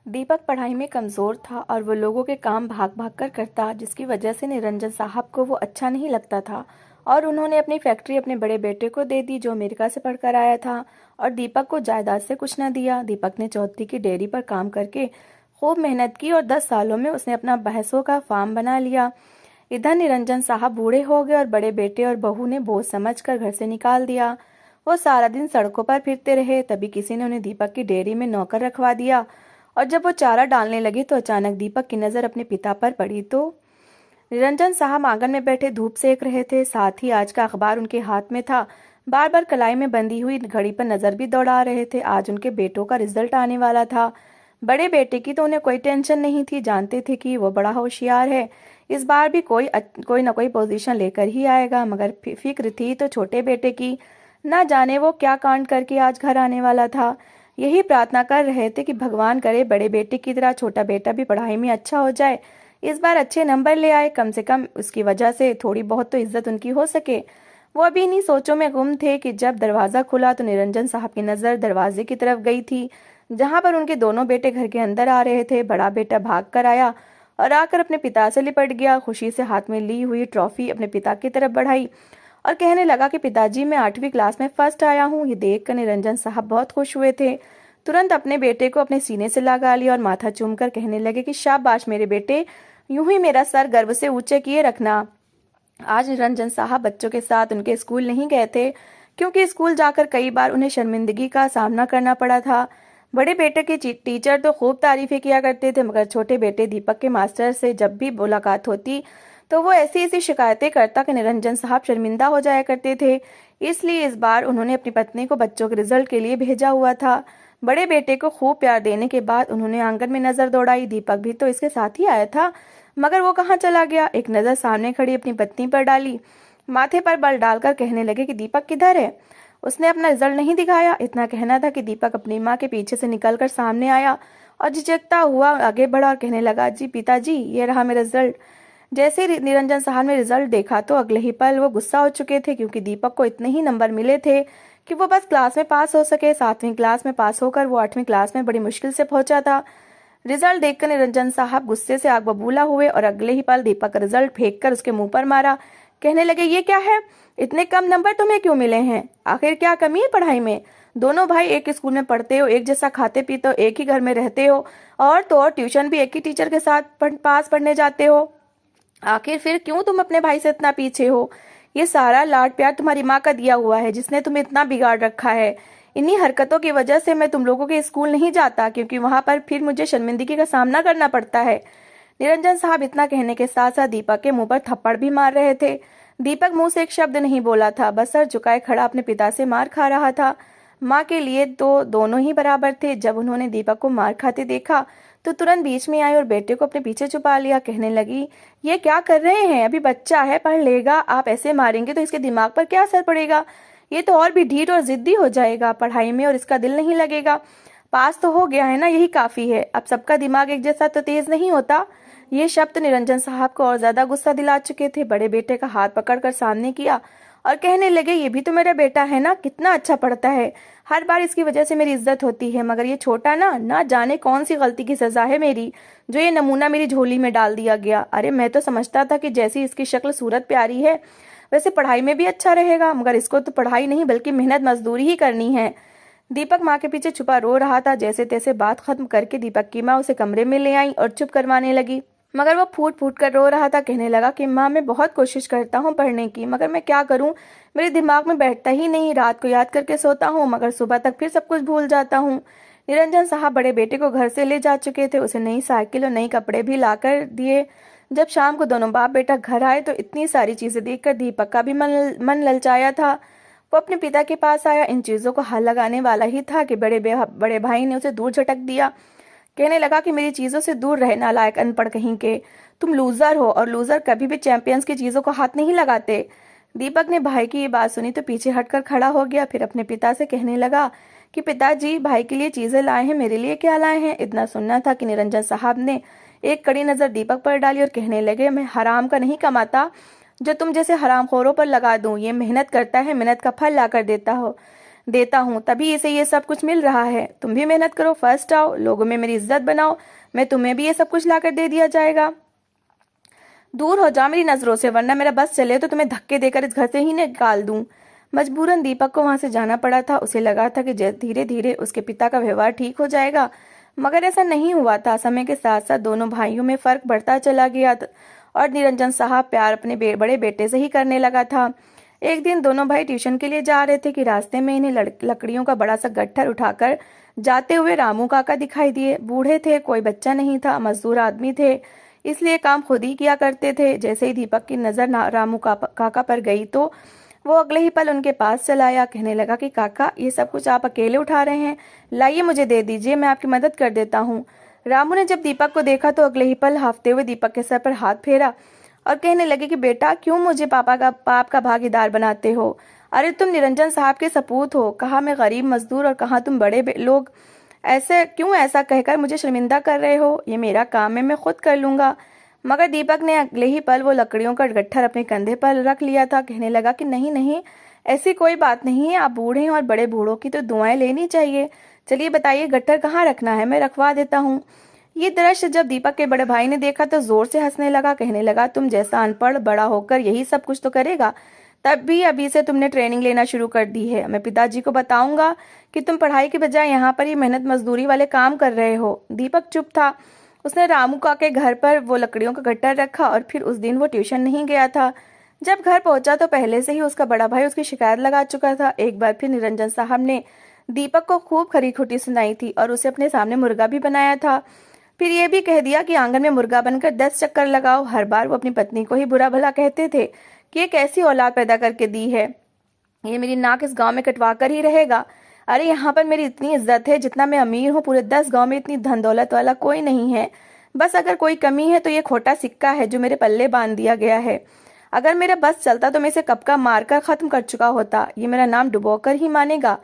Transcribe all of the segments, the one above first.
दीपक पढ़ाई में कमज़ोर था और वो लोगों के काम भाग भाग कर करता, जिसकी वजह से निरंजन साहब को वो अच्छा नहीं लगता था। और उन्होंने अपनी फैक्ट्री अपने बड़े बेटे को दे दी, जो अमेरिका से पढ़कर आया था। और दीपक को जायदाद से कुछ न दिया। दीपक ने चौधरी की डेयरी पर काम करके खूब मेहनत की और 10 सालों में उसने अपना भैंसों का फार्म बना लिया। इधर निरंजन साहब बूढ़े हो गए और बड़े बेटे और बहू ने बोझ समझकर घर से निकाल दिया। वो सारा दिन सड़कों पर फिरते रहे। तभी किसी ने उन्हें दीपक की डेयरी में नौकर रखवा दिया। और जब वो चारा डालने लगी तो अचानक दीपक की नजर अपने पिता पर पड़ी। तो निरंजन साहब आंगन में बैठे धूप सेक रहे थे, साथ ही आज का अखबार उनके हाथ में था। बार बार कलाई में बंधी हुई घड़ी पर नजर भी दौड़ा रहे थे। आज उनके बेटों का रिजल्ट आने वाला था। बड़े बेटे की तो उन्हें कोई टेंशन नहीं थी, जानते थे कि वो बड़ा होशियार है। इस बार भी कोई ना कोई पोजीशन लेकर ही आएगा। मगर फिक्र थी तो छोटे बेटे की, ना जाने वो क्या कांड करके आज घर आने वाला था। यही प्रार्थना कर रहे थे कि भगवान करे बड़े बेटे की तरह छोटा बेटा भी पढ़ाई में अच्छा हो जाए, इस बार अच्छे नंबर ले आए, कम से कम उसकी वजह से थोड़ी बहुत तो इज्जत उनकी हो सके। वो अभी इन्हीं सोचों में गुम थे कि जब दरवाजा खुला तो निरंजन साहब की नजर दरवाजे की तरफ गई थी, जहां पर उनके दोनों बेटे घर के अंदर आ रहे थे। बड़ा बेटा भाग कर आया और आकर अपने पिता से लिपट गया। खुशी से हाथ में ली हुई ट्रॉफी अपने पिता की तरफ बढ़ाई और कहने लगा कि पिताजी, मैं 8वीं क्लास में फर्स्ट आया हूँ। ये देखकर निरंजन साहब बहुत खुश हुए थे। तुरंत अपने बेटे को अपने सीने से लगा लिया और माथा चूमकर कहने लगे कि शाबाश मेरे बेटे, यूं ही मेरा सर गर्व से ऊंचे किए रखना। आज निरंजन साहब बच्चों के साथ उनके स्कूल नहीं गए थे, क्योंकि स्कूल जाकर कई बार उन्हें शर्मिंदगी का सामना करना पड़ा था। बड़े बेटे के टीचर तो खूब तारीफें किया करते थे, मगर छोटे बेटे दीपक के मास्टर से जब भी मुलाकात होती तो वो ऐसी ऐसी शिकायतें करता कि निरंजन साहब शर्मिंदा हो जाया करते थे। इसलिए इस बार उन्होंने अपनी पत्नी को बच्चों के रिजल्ट के लिए भेजा हुआ था। बड़े बेटे को खूब प्यार देने के बाद उन्होंने आंगन में नजर दौड़ाई। दीपक भी तो इसके साथ ही आया था, मगर वो कहाँ चला गया। एक नजर सामने खड़ी अपनी पत्नी पर डाली, माथे पर बल डालकर कहने लगे कि दीपक किधर है। उसने अपना रिजल्ट नहीं दिखाया। इतना कहना था कि दीपक अपनी माँ के पीछे से निकलकर सामने आया और झिझकता हुआ आगे बढ़ा और कहने लगा, जी पिताजी, ये रहा मेरा रिजल्ट। जैसे ही निरंजन साहब ने रिजल्ट देखा तो अगले ही पल वो गुस्सा हो चुके थे, क्योंकि दीपक को इतने ही नंबर मिले थे कि वो बस क्लास में पास हो सके। 7वीं क्लास में पास होकर वो 8वीं क्लास में बड़ी मुश्किल से पहुंचा था। रिजल्ट देखकर निरंजन साहब गुस्से से आग बबूला हुए और अगले ही पल दीपक का रिजल्ट फेंक कर उसके मुंह पर मारा। कहने लगे, ये क्या है, इतने कम नंबर तुम्हें क्यों मिले हैं? आखिर क्या कमी है पढ़ाई में? दोनों भाई एक स्कूल में पढ़ते हो, एक जैसा खाते पीते हो, एक ही घर में रहते हो, और तो और ट्यूशन भी एक ही टीचर के साथ पास पढ़ने जाते हो। आखिर फिर क्यों तुम अपने भाई से इतना पीछे हो? ये सारा लाड प्यार तुम्हारी माँ का दिया हुआ है, जिसने तुम्हें इतना बिगाड़ रखा है। इन्हीं हरकतों की वजह से मैं तुम लोगों के स्कूल नहीं जाता, क्योंकि वहां पर फिर मुझे शर्मिंदगी का सामना करना पड़ता है। निरंजन साहब इतना कहने के साथ साथ दीपक के मुंह पर थप्पड़ भी मार रहे थे। दीपक मुंह से एक शब्द नहीं बोला था, बस सर झुकाए खड़ा अपने पिता से मार खा रहा था। माँ के लिए तो दोनों ही बराबर थे। जब उन्होंने दीपक को मार खाते देखा तो तुरंत बीच में आई और बेटे को अपने पीछे छुपा लिया। कहने लगी, ये क्या कर रहे हैं? अभी बच्चा है, पढ़ लेगा, आप ऐसे मारेंगे तो इसके दिमाग पर क्या असर पड़ेगा? ये तो और भी ढीठ और जिद्दी हो जाएगा पढ़ाई में, और इसका दिल नहीं लगेगा। पास तो हो गया है ना, यही काफी है। अब सबका दिमाग एक जैसा तो तेज नहीं होता। ये शब्द निरंजन साहब को और ज्यादा गुस्सा दिला चुके थे। बड़े बेटे का हाथ पकड़कर सामने किया और कहने लगे, ये भी तो मेरा बेटा है ना, कितना अच्छा पढ़ता है, हर बार इसकी वजह से मेरी इज्जत होती है। मगर ये छोटा ना जाने कौन सी गलती की सजा है मेरी, जो ये नमूना मेरी झोली में डाल दिया गया। अरे मैं तो समझता था कि जैसी इसकी शक्ल सूरत प्यारी है, वैसे पढ़ाई में भी अच्छा रहेगा, मगर इसको तो पढ़ाई नहीं बल्कि मेहनत मजदूरी ही करनी है। दीपक माँ के पीछे छुपा रो रहा था। जैसे तैसे बात खत्म करके दीपक की माँ उसे कमरे में ले आई और चुप करवाने लगी, मगर वो फूट फूट कर रो रहा था। कहने लगा कि माँ, मैं बहुत कोशिश करता हूँ पढ़ने की, मगर मैं क्या करूँ, मेरे दिमाग में बैठता ही नहीं। रात को याद करके सोता हूँ, मगर सुबह तक फिर सब कुछ भूल जाता हूँ। निरंजन साहब बड़े बेटे को घर से ले जा चुके थे। उसे नई साइकिल और नई कपड़े भी ला कर दिए। जब शाम को दोनों बाप बेटा घर आए तो इतनी सारी चीजें देखकर दीपक का भी मन ललचाया था। वो अपने पिता के पास आया। इन चीजों को हाथ लगाने वाला ही था कि बड़े भाई ने उसे दूर झटक दिया। कहने लगा कि मेरी चीजों से दूर रहे, नालायक अनपढ़ कहीं के, तुम लूजर हो, और लूजर कभी भी चैंपियंस की चीजों को हाथ नहीं लगाते। दीपक ने भाई की ये बात सुनी तो पीछे हटकर खड़ा हो गया। फिर अपने पिता से कहने लगा कि पिताजी, भाई के लिए चीजें लाए हैं, मेरे लिए क्या लाए हैं? इतना सुनना था कि निरंजन साहब ने एक कड़ी नजर दीपक पर डाली और कहने लगे, मैं हराम का नहीं कमाता जो तुम जैसे हरामखोरों पर लगा दूं। ये मेहनत करता है, मेहनत का फल ला कर देता हो। देता हूँ, तभी इसे ये सब कुछ मिल रहा है। तुम भी मेहनत करो, फर्स्ट आओ, लोगों में मेरी इज्जत बनाओ, मैं तुम्हें भी ये सब कुछ लाकर दे दिया जाएगा। दूर हो जाओ मेरी नजरों से, वरना मेरा बस चले तो तुम्हें धक्के देकर इस घर से ही निकाल दूं। मजबूरन दीपक को वहां से जाना पड़ा था। उसे लगा था कि धीरे धीरे उसके पिता का व्यवहार ठीक हो जाएगा, मगर ऐसा नहीं हुआ था। समय के साथ साथ दोनों भाइयों में फर्क बढ़ता चला गया और निरंजन साहब प्यार अपने बड़े बेटे से ही करने लगा था। एक दिन दोनों भाई ट्यूशन के लिए जा रहे थे कि रास्ते में इन्हें लकड़ियों का बड़ा सा गट्ठर उठाकर जाते हुए रामू काका दिखाई दिए। बूढ़े थे, कोई बच्चा नहीं था, मजदूर आदमी थे, इसलिए काम खुद ही किया करते थे। जैसे ही दीपक की नजर रामू काका पर गई तो वो अगले ही पल उनके पास चला आया। कहने लगा कि काका, ये सब कुछ आप अकेले उठा रहे हैं, लाइए मुझे दे दीजिए, मैं आपकी मदद कर देता हूँ। रामू ने जब दीपक को देखा तो अगले ही पल हांफते हुए दीपक के सर पर हाथ फेरा और कहने लगे कि बेटा, क्यों मुझे पाप का भागीदार बनाते हो? अरे तुम निरंजन साहब के सपूत हो, कहाँ मैं गरीब मजदूर और कहाँ तुम बड़े लोग। ऐसा कहकर मुझे शर्मिंदा कर रहे हो? ये मेरा काम है, मैं खुद कर लूंगा। मगर दीपक ने अगले ही पल वो लकड़ियों का गट्ठर अपने कंधे पर रख लिया था। कहने लगा कि नहीं नहीं, ऐसी कोई बात नहीं है, आप बूढ़े हैं और बड़े बूढ़ों की तो दुआएं लेनी चाहिए। चलिए बताइए, गट्ठर कहाँ रखना है, मैं रखवा देता हूँ। ये दृश्य जब दीपक के बड़े भाई ने देखा तो जोर से हंसने लगा। कहने लगा, तुम जैसा अनपढ़ बड़ा होकर यही सब कुछ तो करेगा, तब भी अभी से तुमने ट्रेनिंग लेना शुरू कर दी है। मैं पिताजी को बताऊंगा कि तुम पढ़ाई के बजाय यहाँ पर ही मेहनत मजदूरी वाले काम कर रहे हो। दीपक चुप था। उसने रामू का के घर पर वो लकड़ियों का गट्ठर रखा और फिर उस दिन वो ट्यूशन नहीं गया था। जब घर पहुंचा तो पहले से ही उसका बड़ा भाई उसकी शिकायत लगा चुका था। एक बार फिर निरंजन साहब ने दीपक को खूब खरी खोटी सुनाई थी और उसे अपने सामने मुर्गा भी बनाया था। फिर ये भी कह दिया कि आंगन में मुर्गा बनकर 10 चक्कर लगाओ। हर बार वो अपनी पत्नी को ही बुरा भला कहते थे कि ये कैसी औलाद पैदा करके दी है, ये मेरी नाक इस गांव में कटवा कर ही रहेगा। अरे यहाँ पर मेरी इतनी इज्जत है, जितना मैं अमीर हूँ पूरे 10 गांव में इतनी धन दौलत वाला कोई नहीं है। बस अगर कोई कमी है तो ये खोटा सिक्का है जो मेरे पल्ले बांध दिया गया है। अगर मेरा बस चलता तो मैं इसे कब का मारकर खत्म कर चुका होता। ये मेरा नाम डुबोकर ही मानेगा।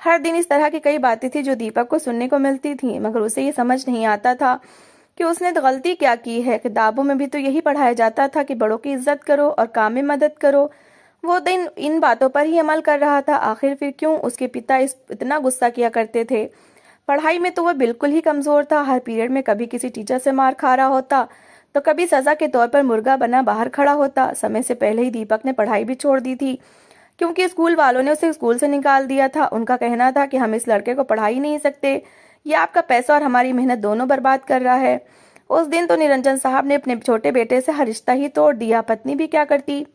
हर दिन इस तरह की कई बातें थी जो दीपक को सुनने को मिलती थी, मगर उसे ये समझ नहीं आता था कि उसने तो गलती क्या की है। किताबों में भी तो यही पढ़ाया जाता था कि बड़ों की इज्जत करो और काम में मदद करो। वो दिन इन बातों पर ही अमल कर रहा था। आखिर फिर क्यों उसके पिता इतना गुस्सा किया करते थे? पढ़ाई में तो वह बिल्कुल ही कमजोर था। हर पीरियड में कभी किसी टीचर से मार खा रहा होता तो कभी सजा के तौर पर मुर्गा बना बाहर खड़ा होता। समय से पहले ही दीपक ने पढ़ाई भी छोड़ दी थी, क्योंकि स्कूल वालों ने उसे स्कूल से निकाल दिया था। उनका कहना था कि हम इस लड़के को पढ़ा ही नहीं सकते, ये आपका पैसा और हमारी मेहनत दोनों बर्बाद कर रहा है। उस दिन तो निरंजन साहब ने अपने छोटे बेटे से हर रिश्ता ही तोड़ दिया। पत्नी भी क्या करती,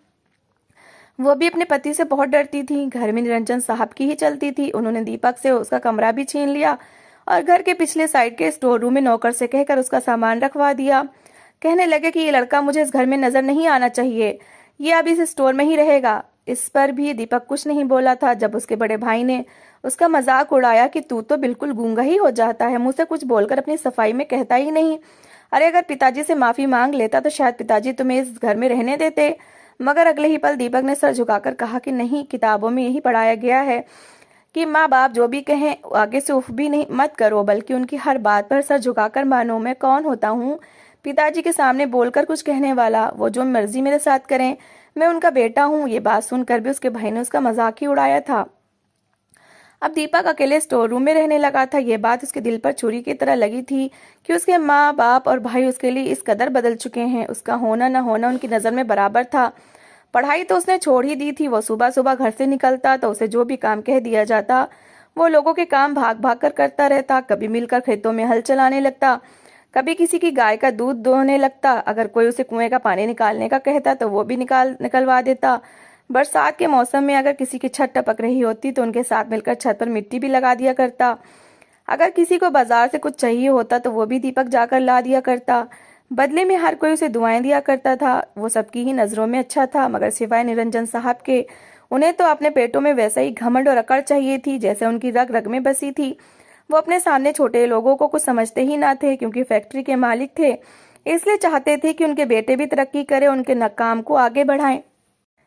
वो भी अपने पति से बहुत डरती थी। घर में निरंजन साहब की ही चलती थी। उन्होंने दीपक से उसका कमरा भी छीन लिया और घर के पिछले साइड के स्टोर रूम में नौकर से कहकर उसका सामान रखवा दिया। कहने लगे कि ये लड़का मुझे इस घर में नजर नहीं आना चाहिए, ये अब इस स्टोर में ही रहेगा। इस पर भी दीपक कुछ नहीं बोला था। जब उसके बड़े भाई ने उसका मजाक उड़ाया कि तू तो बिल्कुल गूंगा ही हो जाता है, मुझसे कुछ बोलकर अपनी सफाई में कहता ही नहीं। अरे अगर पिताजी से माफी मांग लेता तो शायद पिताजी तुम्हें इस घर में रहने देते। मगर अगले ही पल दीपक ने सर झुकाकर कहा कि नहीं, किताबों में यही पढ़ाया गया है कि माँ बाप जो भी कहें आगे से उफ भी नहीं मत करो, बल्कि उनकी हर बात पर सर झुकाकर मानो। मैं कौन होता हूँ पिताजी के सामने बोलकर कुछ कहने वाला? वो जो मर्जी मेरे साथ करें, मैं उनका बेटा हूँ। ये बात सुनकर भी उसके भाई ने उसका मजाक ही उड़ाया था। अब दीपक अकेले स्टोर रूम में रहने लगा था। यह बात उसके दिल पर छुरी की तरह लगी थी कि उसके माँ बाप और भाई उसके लिए इस कदर बदल चुके हैं। उसका होना न होना उनकी नजर में बराबर था। पढ़ाई तो उसने छोड़ ही दी थी। वो सुबह सुबह घर से निकलता तो उसे जो भी काम कह दिया जाता वो लोगों के काम भाग भाग कर करता रहता। कभी मिलकर खेतों में हल चलाने लगता, कभी किसी की गाय का दूध दोहने लगता। अगर कोई उसे कुएं का पानी निकालने का कहता तो वो भी निकलवा देता। बरसात के मौसम में अगर किसी की छत टपक रही होती तो उनके साथ मिलकर छत पर मिट्टी भी लगा दिया करता। अगर किसी को बाजार से कुछ चाहिए होता तो वो भी दीपक जाकर ला दिया करता। बदले में हर कोई उसे दुआएं दिया करता था। वो सबकी ही नजरों में अच्छा था, मगर सिवाय निरंजन साहब के उन्हें तो अपने पेटों में वैसा ही घमंड और अकड़ चाहिए थी जैसे उनकी रग रग में बसी थी। वो अपने सामने छोटे लोगों को कुछ समझते ही ना थे, क्योंकि फैक्ट्री के मालिक थे, इसलिए चाहते थे कि उनके बेटे भी तरक्की करें, उनके काम को आगे बढ़ाएं।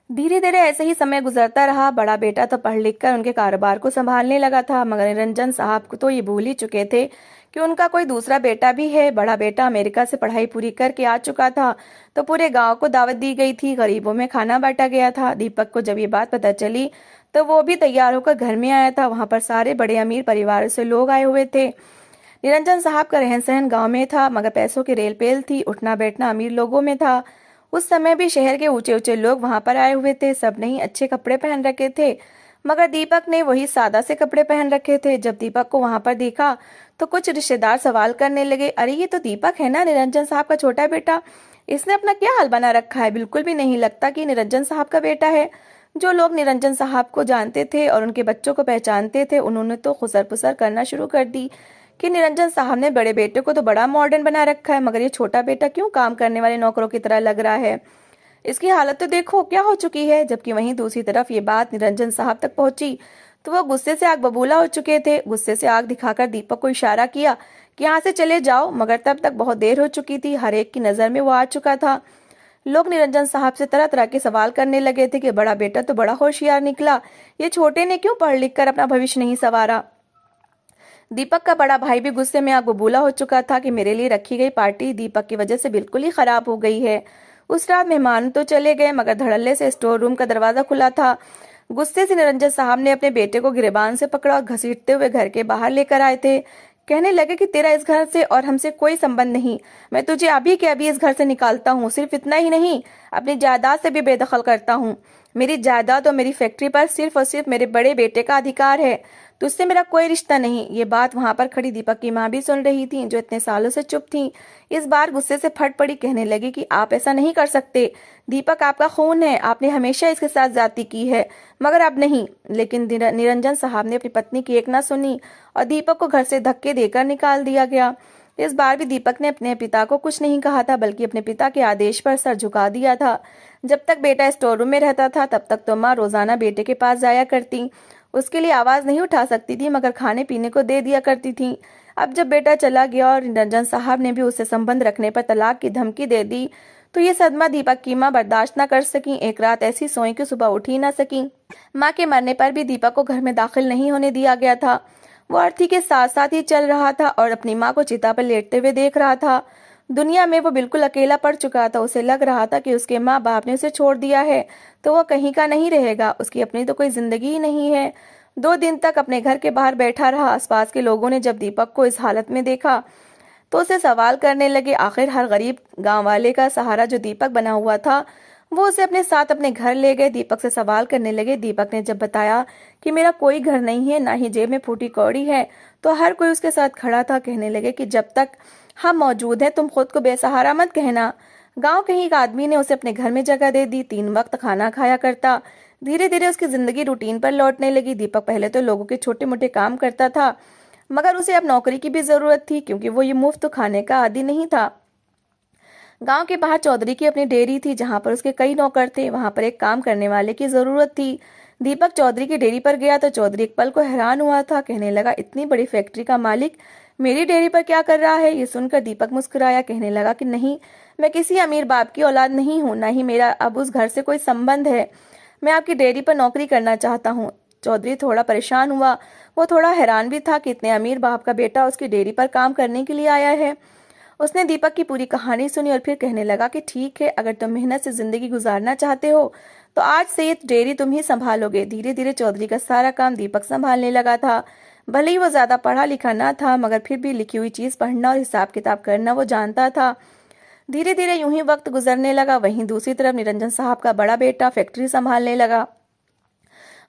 धीरे धीरे ऐसे ही समय गुजरता रहा। बड़ा बेटा तो पढ़ लिख कर उनके कारोबार को संभालने लगा था, मगर निरंजन साहब को तो ये भूल ही चुके थे कि उनका कोई दूसरा बेटा भी है। बड़ा बेटा अमेरिका से पढ़ाई पूरी करके आ चुका था तो पूरे गांव को दावत दी गई थी, गरीबों में खाना बांटा गया था। दीपक को जब ये बात पता चली तो वो भी तैयार होकर घर में आया था। वहां पर सारे बड़े अमीर परिवार से लोग आए हुए थे। निरंजन साहब का रहन सहन गांव में था, मगर पैसों की रेल पेल थी, उठना बैठना अमीर लोगों में था। उस समय भी शहर के ऊंचे ऊंचे लोग वहां पर आए हुए थे। सब ने ही अच्छे कपड़े पहन रखे थे, मगर दीपक ने वही सादा से कपड़े पहन रखे थे। जब दीपक को वहां पर देखा तो कुछ रिश्तेदार सवाल करने लगे, अरे ये तो दीपक है ना, निरंजन साहब का छोटा बेटा, इसने अपना क्या हाल बना रखा है, बिल्कुल भी नहीं लगता कि निरंजन साहब का बेटा है। जो लोग निरंजन साहब को जानते थे और उनके बच्चों को पहचानते थे, उन्होंने तो खुसर पुसर करना शुरू कर दी कि निरंजन साहब ने बड़े बेटे को तो बड़ा मॉडर्न बना रखा है, मगर ये छोटा बेटा क्यों काम करने वाले नौकरों की तरह लग रहा है, इसकी हालत तो देखो क्या हो चुकी है। जबकि वहीं दूसरी तरफ ये बात निरंजन साहब तक पहुंची तो वो गुस्से से आग बबूला हो चुके थे। गुस्से से आग दिखाकर दीपक को इशारा किया कि यहाँ से चले जाओ, मगर तब तक बहुत देर हो चुकी थी। हर एक की नजर में वो आ चुका था। लोग निरंजन साहब से तरह तरह के सवाल करने लगे थे कि बड़ा बेटा तो बड़ा होशियार निकला, ये छोटे ने क्यों पढ़ लिख कर अपना भविष्य नहीं संवारा। दीपक का बड़ा भाई भी गुस्से में आग बबूला हो चुका था कि मेरे लिए रखी गई पार्टी दीपक की वजह से बिल्कुल ही खराब हो गई है। उस रात मेहमान तो चले गए, मगर धड़ल्ले से स्टोर रूम का दरवाजा खुला था। गुस्से से निरंजन साहब ने अपने बेटे को गिरबान से पकड़ा और घसीटते हुए घर के बाहर लेकर आए थे। कहने लगे कि तेरा इस घर से और हमसे कोई संबंध नहीं, मैं तुझे अभी के अभी इस घर से निकालता हूँ। सिर्फ इतना ही नहीं, अपनी जायदाद से भी बेदखल करता हूँ। मेरी जायदाद और मेरी फैक्ट्री पर सिर्फ और सिर्फ मेरे बड़े बेटे का अधिकार है, तुझसे मेरा कोई रिश्ता नहीं। ये बात वहां पर खड़ी दीपक की माँ भी सुन रही थी, जो इतने सालों से चुप थी। इस बार गुस्से से फट पड़ी, कहने लगी कि आप ऐसा नहीं कर सकते। दीपक आपका खून है, आपने हमेशा इसके साथ ज्यादती की है, मगर अब नहीं। लेकिन निरंजन साहब ने अपनी पत्नी की एक ना सुनी और दीपक को घर से धक्के देकर निकाल दिया गया। इस बार भी दीपक ने अपने पिता को कुछ नहीं कहा था, बल्कि अपने पिता के आदेश पर सर झुका दिया था। जब तक बेटा स्टोर रूम में रहता था तब तक तो माँ रोजाना बेटे के पास जाया करती, उसके लिए आवाज नहीं उठा सकती थी, मगर खाने पीने को दे दिया करती थी। अब जब बेटा चला गया और निरंजन साहब ने भी उससे संबंध रखने पर तलाक की धमकी दे दी, तो ये सदमा दीपक की माँ बर्दाश्त न कर सकी। एक रात ऐसी सोई कि सुबह उठ ही ना सकी। माँ के मरने पर भी दीपक को घर में दाखिल नहीं होने दिया गया था। वो अर्थी के साथ साथ ही चल रहा था और अपनी माँ को चिता पर लेटते हुए देख रहा था। दुनिया में वो बिल्कुल अकेला पड़ चुका था। उसे लग रहा था कि उसके माँ बाप ने उसे छोड़ दिया है तो वो कहीं का नहीं रहेगा, उसकी अपनी तो कोई जिंदगी ही नहीं है। 2 दिन तक अपने घर के बाहर बैठा रहा। आसपास के लोगों ने जब दीपक को इस हालत में देखा तो उसे सवाल करने लगे। आखिर हर गरीब गांव वाले का सहारा जो दीपक बना हुआ था, वो उसे अपने साथ अपने घर ले गए। दीपक से सवाल करने लगे। दीपक ने जब बताया कि मेरा कोई घर नहीं है, ना ही जेब में फूटी कौड़ी है, तो हर कोई उसके साथ खड़ा था। कहने लगे कि जब तक हम मौजूद हैं तुम खुद को बेसहारा मत कहना। गांव के ही एक आदमी ने उसे अपने घर में जगह दे दी। 3 वक्त खाना खाया करता। धीरे धीरे उसकी जिंदगी रूटीन पर लौटने लगी। दीपक पहले तो लोगों के छोटे मोटे काम करता था, मगर उसे अब नौकरी की भी जरूरत थी, क्योंकि वो ये मुफ्त खाने का आदी नहीं था। गांव के बाहर चौधरी की अपनी डेयरी थी, जहां पर उसके कई नौकर थे। वहां पर एक काम करने वाले की जरूरत थी। दीपक चौधरी की डेयरी पर गया तो चौधरी एक पल को हैरान हुआ था। कहने लगा, इतनी बड़ी फैक्ट्री का मालिक मेरी डेयरी पर क्या कर रहा है। ये सुनकर दीपक मुस्कुराया। कहने लगा कि नहीं, मैं किसी अमीर बाप की औलाद नहीं हूँ, ना ही मेरा अब उस घर से कोई संबंध है। मैं आपकी डेयरी पर नौकरी करना चाहता हूँ। चौधरी थोड़ा परेशान हुआ। वो थोड़ा हैरान भी था कि इतने अमीर बाप का बेटा उसकी डेयरी पर काम करने के लिए आया है। उसने दीपक की पूरी कहानी सुनी और फिर कहने लगा कि ठीक है, अगर तुम मेहनत से जिंदगी गुजारना चाहते हो तो आज से ये डेयरी तुम ही संभालोगे। धीरे धीरे चौधरी का सारा काम दीपक संभालने लगा था। भले ही वो ज्यादा पढ़ा लिखा ना था, मगर फिर भी लिखी हुई चीज पढ़ना और हिसाब किताब करना वो जानता था। धीरे धीरे यूं ही वक्त गुजरने लगा। वहीं दूसरी तरफ निरंजन साहब का बड़ा बेटा फैक्ट्री संभालने लगा।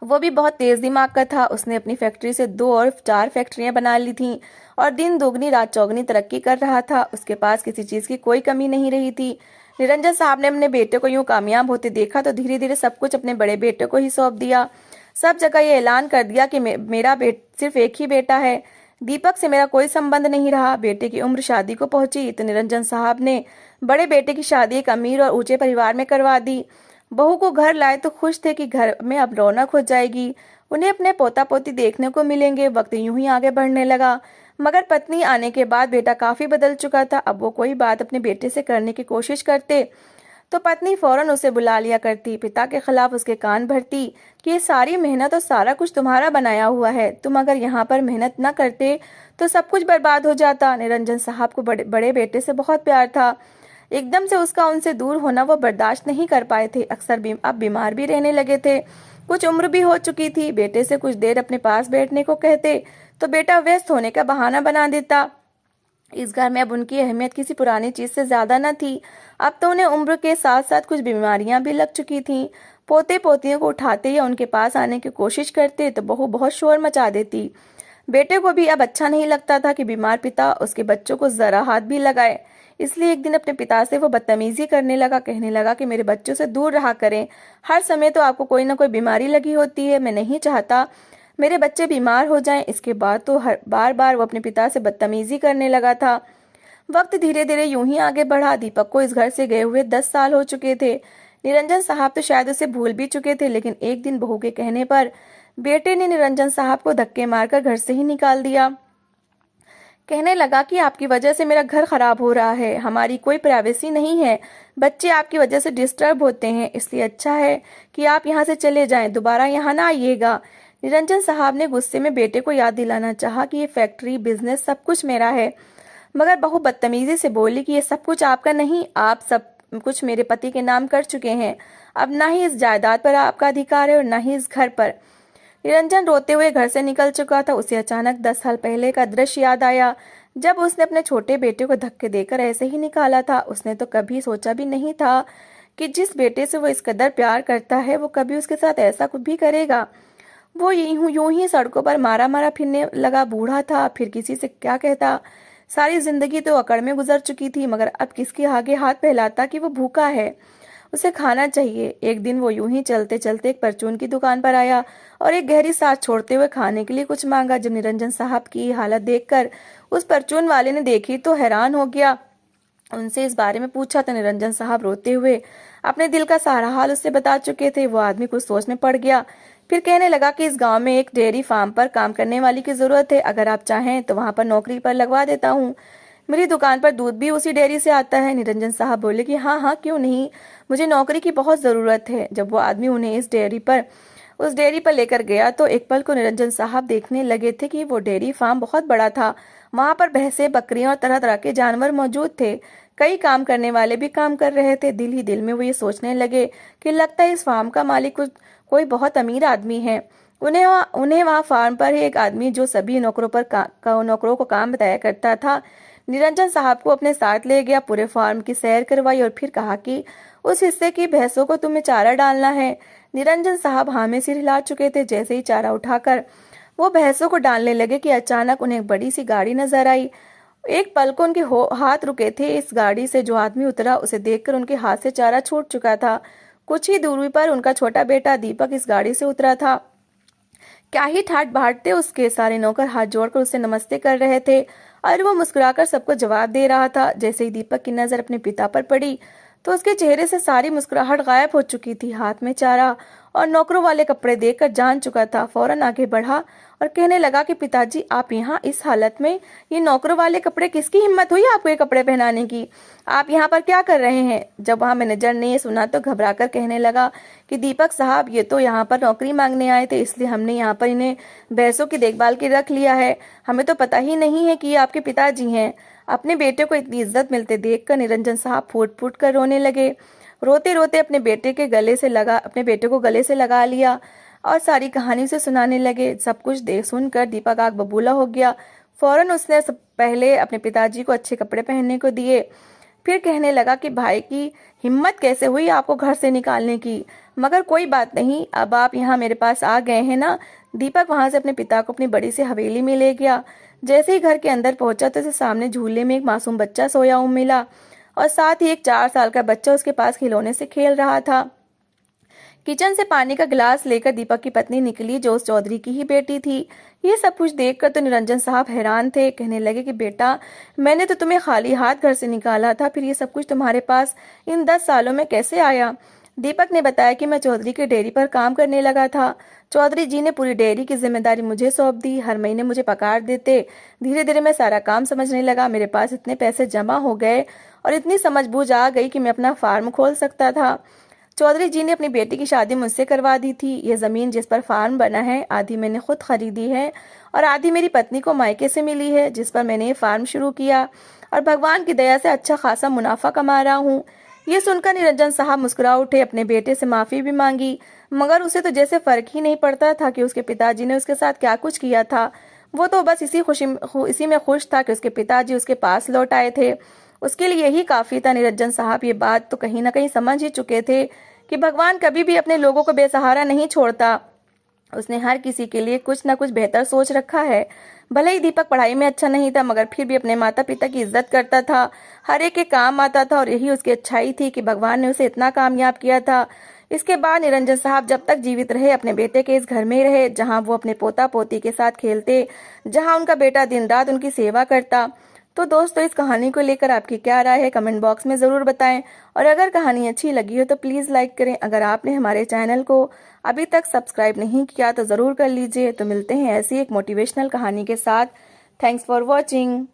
वो भी बहुत तेज दिमाग का था। उसने अपनी फैक्ट्री से 2 और 4 फैक्ट्रियां बना ली थीं और दिन दोगुनी रात चौगुनी तरक्की कर रहा था। उसके पास किसी चीज की कोई कमी नहीं रही थी। निरंजन साहब ने अपने बेटे को यूं कामयाब होते देखा तो धीरे धीरे सब कुछ अपने बड़े बेटे को ही सौंप दिया। सब जगह ये ऐलान कर दिया कि मेरा सिर्फ एक ही बेटा है, दीपक से मेरा कोई संबंध नहीं रहा। बेटे की उम्र शादी को पहुंची तो निरंजन साहब ने बड़े बेटे की शादी एक अमीर और ऊंचे परिवार में करवा दी। बहू को घर लाए तो खुश थे कि घर में अब रौनक हो जाएगी, उन्हें अपने पोता पोती देखने को मिलेंगे। वक्त यूं ही आगे बढ़ने लगा, मगर पत्नी आने के बाद बेटा काफी बदल चुका था। अब वो कोई बात अपने बेटे से करने की कोशिश करते तो पत्नी फौरन उसे बुला लिया करती, पिता के खिलाफ उसके कान भरती कि ये सारी मेहनत और सारा कुछ तुम्हारा बनाया हुआ है, तुम अगर यहाँ पर मेहनत न करते तो सब कुछ बर्बाद हो जाता। निरंजन साहब को बड़े बेटे से बहुत प्यार था। एकदम से उसका उनसे दूर होना वो बर्दाश्त नहीं कर पाए थे। अक्सर अब बीमार भी रहने लगे थे। कुछ उम्र भी हो चुकी थी। बेटे से कुछ देर अपने पास बैठने को कहते तो बेटा व्यस्त होने का बहाना बना देता। इस घर में अब उनकी अहमियत किसी पुरानी चीज से ज्यादा न थी। अब तो उन्हें उम्र के साथ साथ कुछ बीमारियां भी लग चुकी थीं। पोते पोतियों को उठाते या उनके पास आने की कोशिश करते तो बहू बहुत शोर मचा देती। बेटे को भी अब अच्छा नहीं लगता था कि बीमार पिता उसके बच्चों को जरा हाथ भी लगाए। इसलिए एक दिन अपने पिता से वो बदतमीजी करने लगा, कहने लगा कि मेरे बच्चों से दूर रहा करें। हर समय तो आपको कोई ना कोई बीमारी लगी होती है। मैं नहीं चाहता मेरे बच्चे बीमार हो जाएं। इसके बाद तो हर बार बार वो अपने पिता से बदतमीजी करने लगा था। वक्त धीरे धीरे यूं ही आगे बढ़ा। दीपक को इस घर से गए हुए 10 साल हो चुके थे। निरंजन साहब तो शायद उसे भूल भी चुके थे, लेकिन एक दिन बहू के कहने पर बेटे ने निरंजन साहब को धक्के मारकर घर से ही निकाल दिया। कहने लगा कि आपकी वजह से मेरा घर खराब हो रहा है, हमारी कोई प्राइवेसी नहीं है, बच्चे आपकी वजह से डिस्टर्ब होते हैं, इसलिए अच्छा है कि आप यहाँ से चले जाएं, दोबारा यहाँ ना आइएगा। निरंजन साहब ने गुस्से में बेटे को याद दिलाना चाहा कि ये फैक्ट्री बिजनेस सब कुछ मेरा है, मगर बहू बदतमीजी से बोली कि ये सब कुछ आपका नहीं, आप सब कुछ मेरे पति के नाम कर चुके हैं। अब ना ही इस जायदाद पर आपका अधिकार है और ना ही इस घर पर। निरंजन रोते हुए घर से निकल चुका था। उसे अचानक 10 साल पहले का दृश्य याद आया, जब उसने अपने छोटे बेटे को धक्के देकर ऐसे ही निकाला था। उसने तो कभी सोचा भी नहीं था कि जिस बेटे से वो इस कदर प्यार करता है वो कभी उसके साथ ऐसा कुछ भी करेगा। वो यूं ही सड़कों पर मारा मारा फिरने लगा। बूढ़ा था, फिर किसी से क्या कहता। सारी जिंदगी तो अकड़ में गुजर चुकी थी, मगर अब किसके आगे हाथ फैलाता कि वो भूखा है, उसे खाना चाहिए। एक दिन वो यूं ही चलते चलते एक परचून की दुकान पर आया और एक गहरी सांस छोड़ते हुए खाने के लिए कुछ मांगा। जब निरंजन साहब की हालत देखकर उस परचून वाले ने देखी तो हैरान हो गया। उनसे इस बारे में पूछा तो निरंजन साहब रोते हुए अपने दिल का सारा हाल उससे बता चुके थे। वो आदमी कुछ सोच में पड़ गया, फिर कहने लगा कि इस गांव में एक डेयरी फार्म पर काम करने वाली की जरूरत है, अगर आप चाहें तो वहां पर नौकरी पर लगवा देता हूँ। मेरी दुकान पर दूध भी उसी डेयरी से आता है। निरंजन साहब बोले कि हाँ हाँ क्यों नहीं, मुझे नौकरी की बहुत जरूरत है। जब वो आदमी उन्हें उस डेयरी पर लेकर गया तो एक पल को निरंजन साहब देखने लगे थे कि वो डेयरी फार्म बहुत बड़ा था। वहां पर भैंसें, बकरियां और तरह तरह के जानवर मौजूद थे। कई काम करने वाले भी काम कर रहे थे। दिल ही दिल में वो ये सोचने लगे कि लगता है इस फार्म का मालिक कोई बहुत अमीर आदमी है। उन्हें वहाँ फार्म पर ही एक आदमी जो सभी नौकरों को काम बताया करता था, निरंजन साहब को अपने साथ ले गया। पूरे फार्म की सैर करवाई और फिर कहा कि उस हिस्से की भैंसों को तुम्हें चारा डालना है। निरंजन साहब हाँ में सिर हिला चुके थे। जैसे ही चारा उठाकर वो भैंसों को डालने लगे कि अचानक उन्हें एक बड़ी सी गाड़ी नजर आई। एक पल को उनके हाथ रुके थे। इस गाड़ी से जो आदमी उतरा उसे देखकर उनके हाथ से चारा छूट चुका था। कुछ ही दूरी पर उनका छोटा बेटा दीपक इस गाड़ी से उतरा था। क्या ही ठाट बाट थे उसके। सारे नौकर हाथ जोड़कर उससे नमस्ते कर रहे थे और वो मुस्कुराकर सबको जवाब दे रहा था। जैसे ही दीपक की नजर अपने पिता पर पड़ी तो उसके चेहरे से सारी मुस्कुराहट गायब हो चुकी थी। हाथ में चारा और नौकरों वाले कपड़े देखकर जान चुका था। फौरन आगे बढ़ा और कहने लगा कि पिताजी आप यहाँ इस हालत में, ये नौकरों वाले कपड़े, किसकी हिम्मत हुई आपको ये कपड़े पहनाने की? आप यहाँ पर क्या कर रहे हैं? जब वहाँ मैनेजर ने ये सुना तो घबराकर कहने लगा कि दीपक साहब ये तो यहाँ पर नौकरी मांगने आए थे, इसलिए हमने यहाँ पर इन्हें भैंसों की देखभाल के रख लिया है। हमें तो पता ही नहीं है कि ये आपके पिताजी हैं। अपने बेटे को इतनी इज्जत मिलते देखकर निरंजन साहब फूट फूट कर रोने लगे। रोते रोते अपने बेटे को गले से लगा लिया और सारी कहानी उसे सुनाने लगे। सब कुछ देख सुनकर दीपक आग बबूला हो गया। फौरन उसने पहले अपने पिताजी को अच्छे कपड़े पहनने को दिए, फिर कहने लगा कि भाई की हिम्मत कैसे हुई आपको घर से निकालने की, मगर कोई बात नहीं, अब आप यहाँ मेरे पास आ गए हैं ना। दीपक वहां से अपने पिता को अपनी बड़ी सी हवेली में ले गया। जैसे ही घर के अंदर पहुंचा तो उसे सामने झूले में एक मासूम बच्चा सोया हुआ मिला और साथ ही एक 4 साल का बच्चा उसके पास खिलौने से खेल रहा था। किचन से पानी का गिलास लेकर दीपक की पत्नी निकली, जो उस चौधरी की ही बेटी थी। ये सब कुछ देखकर तो निरंजन साहब हैरान थे। कहने लगे कि बेटा, मैंने तो तुम्हें खाली हाथ घर से निकाला था, फिर ये सब कुछ तुम्हारे पास इन 10 सालों में कैसे आया? दीपक ने बताया कि मैं चौधरी के डेयरी पर काम करने लगा था। चौधरी जी ने पूरी डेयरी की जिम्मेदारी मुझे सौंप दी। हर महीने मुझे पगार देते। धीरे धीरे मैं सारा काम समझने लगा। मेरे पास इतने पैसे जमा हो गए और इतनी समझबूझ आ गई कि मैं अपना फार्म खोल सकता था। चौधरी जी ने अपनी बेटी की शादी मुझसे करवा दी थी। ये जमीन जिस पर फार्म बना है, आधी मैंने खुद खरीदी है और आधी मेरी पत्नी को मायके से मिली है, जिस पर मैंने ये फार्म शुरू किया और भगवान की दया से अच्छा खासा मुनाफा कमा रहा हूँ। ये सुनकर निरंजन साहब मुस्कुरा उठे। अपने बेटे से माफी भी मांगी। मगर उसे तो जैसे फर्क ही नहीं पड़ता था कि उसके पिताजी ने उसके साथ क्या कुछ किया था। वो तो बस इसी में खुश था कि उसके पिताजी उसके पास लौट आए थे। उसके लिए यही काफी था। निरंजन साहब ये बात तो कहीं ना कहीं समझ ही चुके थे कि भगवान कभी भी अपने लोगों को बेसहारा नहीं छोड़ता। उसने हर किसी के लिए कुछ ना कुछ बेहतर सोच रखा है। भले ही दीपक पढ़ाई में अच्छा नहीं था, मगर फिर भी अपने माता पिता की इज्जत करता था, हर एक के काम आता था, और यही उसकी अच्छाई थी कि भगवान ने उसे इतना कामयाब किया था। इसके बाद निरंजन साहब जब तक जीवित रहे अपने बेटे के इस घर में रहे, जहां वो अपने पोता पोती के साथ खेलते, जहां उनका बेटा दिन रात उनकी सेवा करता। तो दोस्तों, इस कहानी को लेकर आपकी क्या राय है, कमेंट बॉक्स में ज़रूर बताएं। और अगर कहानी अच्छी लगी हो तो प्लीज़ लाइक करें। अगर आपने हमारे चैनल को अभी तक सब्सक्राइब नहीं किया तो ज़रूर कर लीजिए। तो मिलते हैं ऐसी एक मोटिवेशनल कहानी के साथ। Thanks for watching.